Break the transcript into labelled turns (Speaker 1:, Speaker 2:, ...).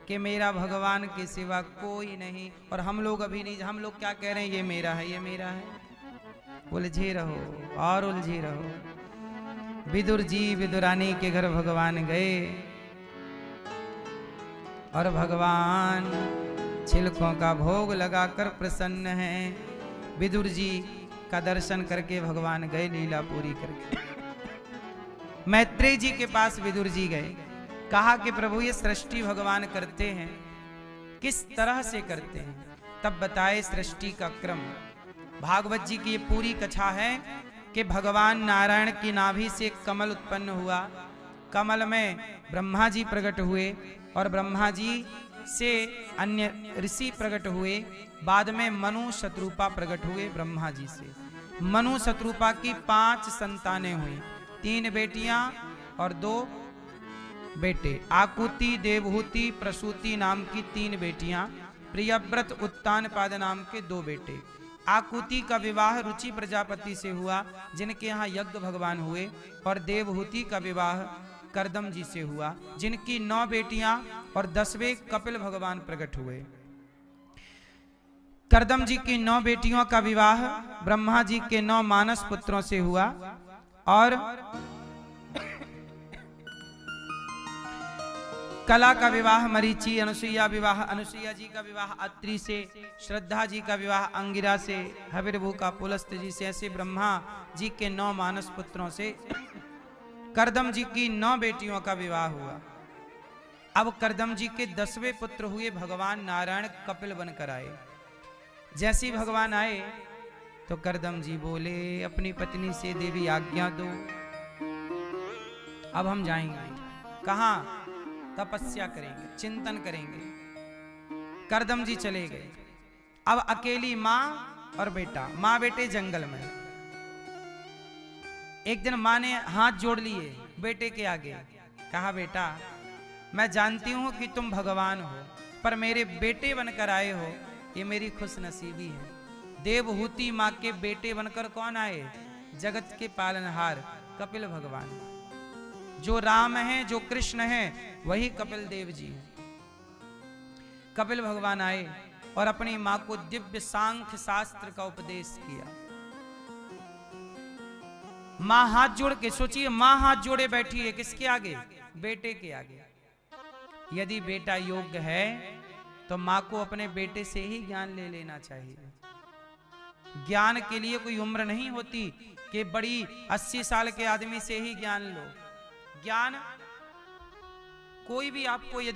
Speaker 1: कि मेरा भगवान के सिवा कोई नहीं। और हम लोग अभी नहीं, हम लोग क्या कह रहे हैं, ये मेरा है, ये मेरा है। उलझे रहो और उलझे रहो। विदुर जी विदुरानी के घर भगवान गए और भगवान छिलकों का भोग लगाकर प्रसन्न हैं। विदुर जी का दर्शन करके भगवान गए लीला पूरी करके। मैत्रेय जी के पास विदुर जी गए, कहा कि प्रभु ये सृष्टि भगवान करते हैं, किस तरह से करते हैं, तब बताए सृष्टि का क्रम। भागवत जी की ये पूरी कथा है कि भगवान नारायण की नाभि से कमल उत्पन्न हुआ, कमल में ब्रह्मा जी प्रकट हुए और ब्रह्मा जी से अन्य ऋषि प्रकट हुए। बाद में मनु शत्रुपा प्रकट हुए ब्रह्मा जी से। मनु शत्रुपा की 5 संतानें हुई, 3 बेटियां और 2 बेटे। आकुति, देवहूति, प्रसूति नाम की 3 बेटियां, प्रियव्रत, उत्तानपाद नाम के 2 बेटे। आकुति का विवाह रुचि प्रजापति से हुआ, जिनके यहाँ यज्ञ भगवान हुए, और देवहूति का विवाह करदम जी से हुआ, जिनकी 9 बेटियां और 10वें कपिल भगवान प्रकट हुए। करदम जी की 9 बेटियों का विवाह ब्रह्मा जी के 9 मानस पुत्रों से हुआ, और कला का विवाह मरीचि, अनुसुईया विवाह अनुसुईया जी का विवाह अत्रि से, श्रद्धा जी का विवाह अंगिरा से, हविर्भू का पुलस्त जी से। ऐसे ब्रह्मा जी के 9 मानस पुत्रों से करदम जी की 9 बेटियों का विवाह हुआ। अब करदम जी के 10वें पुत्र हुए भगवान नारायण, कपिल बनकर आए। जैसे ही भगवान आए तो करदम जी बोले अपनी पत्नी से, देवी आज्ञा दो, अब हम जाएंगे। कहां? तपस्या करेंगे, चिंतन करेंगे। करदम जी चले गए। अब अकेली मां और बेटा, मां बेटे जंगल में। एक दिन मां ने हाथ जोड़ लिए बेटे के आगे, कहा बेटा मैं जानती हूं कि तुम भगवान हो, पर मेरे बेटे बनकर आए हो, ये मेरी खुश नसीबी है। देवहूति मां के बेटे बनकर कौन आए? जगत के पालनहार कपिल भगवान। जो राम हैं, जो कृष्ण हैं, वही कपिल देव जी हैं। कपिल भगवान आए और अपनी मां को दिव्य सांख्य शास्त्र का उपदेश किया। मां हाथ जोड़ के, सोचिए मां हाथ जोड़े बैठी है, किसके आगे? बेटे के आगे। यदि बेटा योग्य है तो मां को अपने बेटे से ही ज्ञान ले लेना चाहिए। ज्ञान के लिए कोई उम्र नहीं होती कि बड़ी 80 साल के आदमी से ही ज्ञान लो। ज्ञान कोई भी आपको यदि